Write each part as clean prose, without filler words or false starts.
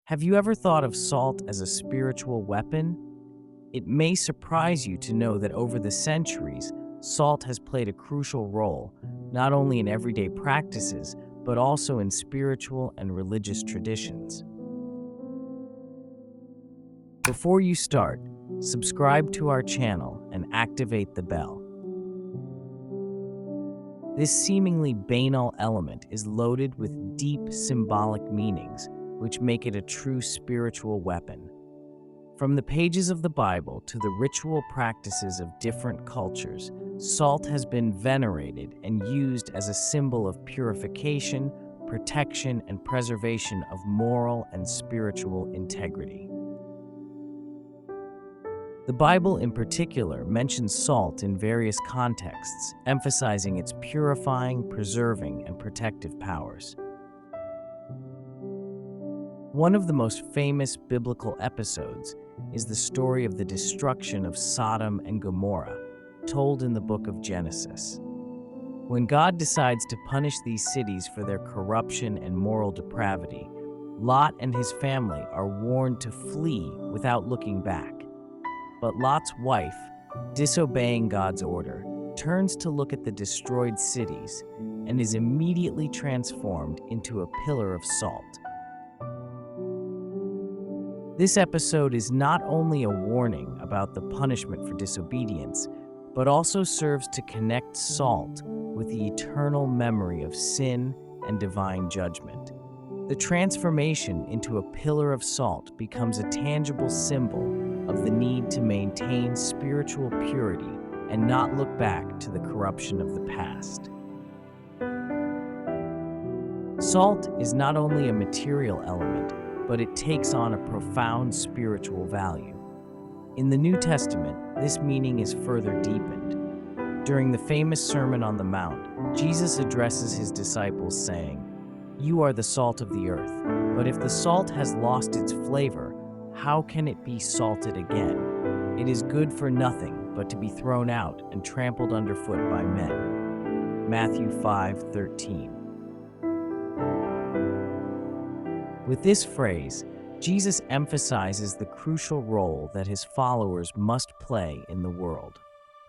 Have you ever thought of salt as a spiritual weapon? It may surprise you to know that over the centuries, salt has played a crucial role, not only in everyday practices, but also in spiritual and religious traditions. Before you start, subscribe to our channel and activate the bell. This seemingly banal element is loaded with deep symbolic meanings, which make it a true spiritual weapon. From the pages of the Bible to the ritual practices of different cultures, salt has been venerated and used as a symbol of purification, protection, and preservation of moral and spiritual integrity. The Bible in particular mentions salt in various contexts, emphasizing its purifying, preserving, and protective powers. One of the most famous biblical episodes is the story of the destruction of Sodom and Gomorrah, told in the book of Genesis. When God decides to punish these cities for their corruption and moral depravity, Lot and his family are warned to flee without looking back. But Lot's wife, disobeying God's order, turns to look at the destroyed cities and is immediately transformed into a pillar of salt. This episode is not only a warning about the punishment for disobedience, but also serves to connect salt with the eternal memory of sin and divine judgment. The transformation into a pillar of salt becomes a tangible symbol of the need to maintain spiritual purity and not look back to the corruption of the past. Salt is not only a material element, but it takes on a profound spiritual value. In the New Testament, this meaning is further deepened. During the famous Sermon on the Mount, Jesus addresses his disciples saying, "You are the salt of the earth, but if the salt has lost its flavor, how can it be salted again? It is good for nothing but to be thrown out and trampled underfoot by men." Matthew 5:13. With this phrase, Jesus emphasizes the crucial role that his followers must play in the world.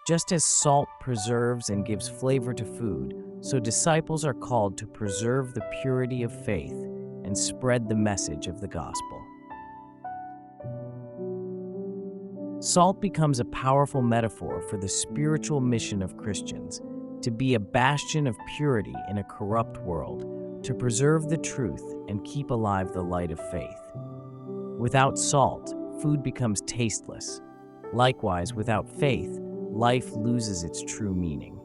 Just as salt preserves and gives flavor to food, so disciples are called to preserve the purity of faith and spread the message of the gospel. Salt becomes a powerful metaphor for the spiritual mission of Christians, to be a bastion of purity in a corrupt world, to preserve the truth and keep alive the light of faith. Without salt, food becomes tasteless. Likewise, without faith, life loses its true meaning.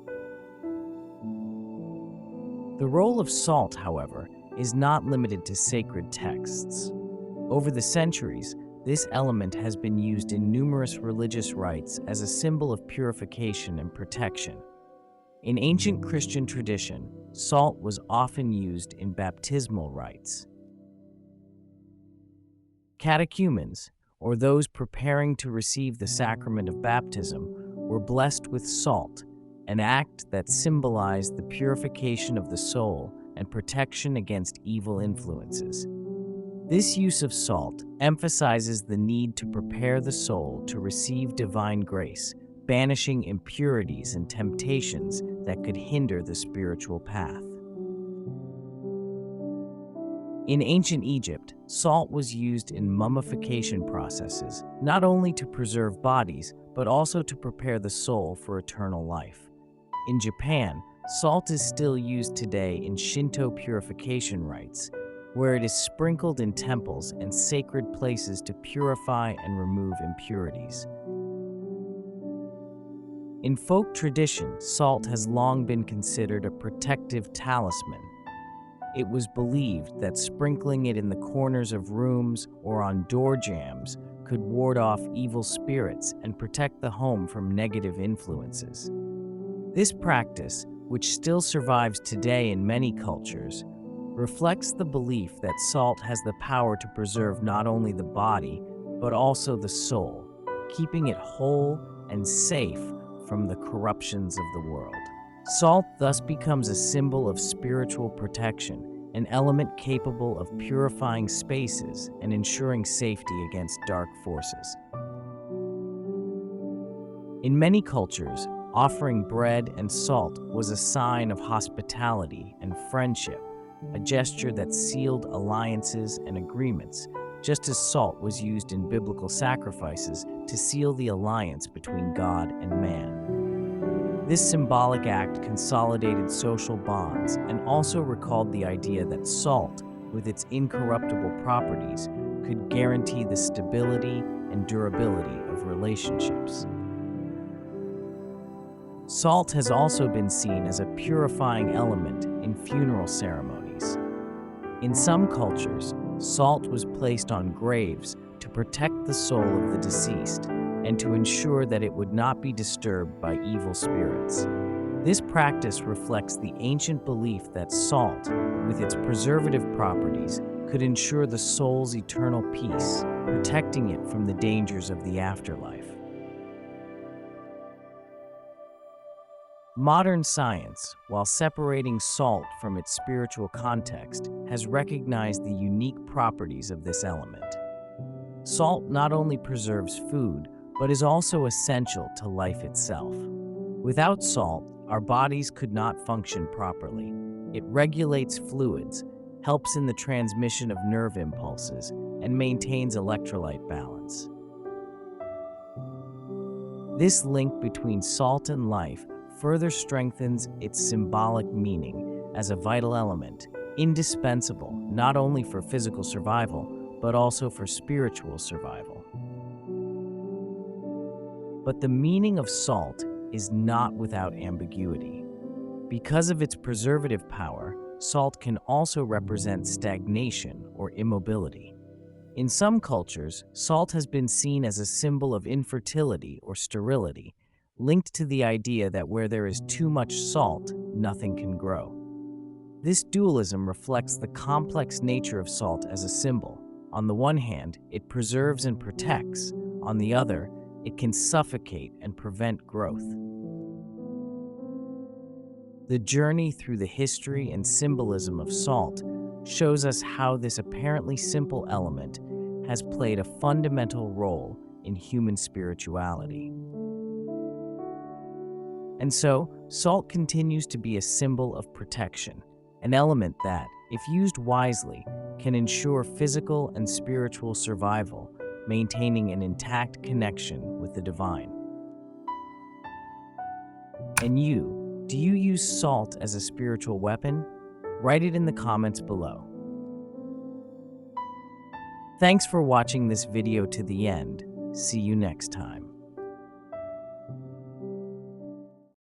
The role of salt, however, is not limited to sacred texts. Over the centuries, this element has been used in numerous religious rites as a symbol of purification and protection. In ancient Christian tradition, salt was often used in baptismal rites. Catechumens, or those preparing to receive the sacrament of baptism, were blessed with salt, an act that symbolized the purification of the soul and protection against evil influences. This use of salt emphasizes the need to prepare the soul to receive divine grace, banishing impurities and temptations that could hinder the spiritual path. In ancient Egypt, salt was used in mummification processes, not only to preserve bodies, but also to prepare the soul for eternal life. In Japan, salt is still used today in Shinto purification rites, where it is sprinkled in temples and sacred places to purify and remove impurities. In folk tradition, salt has long been considered a protective talisman. It was believed that sprinkling it in the corners of rooms or on door jambs could ward off evil spirits and protect the home from negative influences. This practice, which still survives today in many cultures, reflects the belief that salt has the power to preserve not only the body, but also the soul, keeping it whole and safe from the corruptions of the world. Salt thus becomes a symbol of spiritual protection, an element capable of purifying spaces and ensuring safety against dark forces. In many cultures, offering bread and salt was a sign of hospitality and friendship, a gesture that sealed alliances and agreements, just as salt was used in biblical sacrifices to seal the alliance between God and man. This symbolic act consolidated social bonds and also recalled the idea that salt, with its incorruptible properties, could guarantee the stability and durability of relationships. Salt has also been seen as a purifying element in funeral ceremonies. In some cultures, salt was placed on graves to protect the soul of the deceased and to ensure that it would not be disturbed by evil spirits. This practice reflects the ancient belief that salt, with its preservative properties, could ensure the soul's eternal peace, protecting it from the dangers of the afterlife. Modern science, while separating salt from its spiritual context, has recognized the unique properties of this element. Salt not only preserves food, but is also essential to life itself. Without salt, our bodies could not function properly. It regulates fluids, helps in the transmission of nerve impulses, and maintains electrolyte balance. This link between salt and life further strengthens its symbolic meaning as a vital element, indispensable not only for physical survival, but also for spiritual survival. But the meaning of salt is not without ambiguity. Because of its preservative power, salt can also represent stagnation or immobility. In some cultures, salt has been seen as a symbol of infertility or sterility, linked to the idea that where there is too much salt, nothing can grow. This dualism reflects the complex nature of salt as a symbol. On the one hand, it preserves and protects. On the other, it can suffocate and prevent growth. The journey through the history and symbolism of salt shows us how this apparently simple element has played a fundamental role in human spirituality. And so, salt continues to be a symbol of protection, an element that, if used wisely, can ensure physical and spiritual survival, maintaining an intact connection with the divine. And you, do you use salt as a spiritual weapon? Write it in the comments below. Thanks for watching this video to the end. See you next time.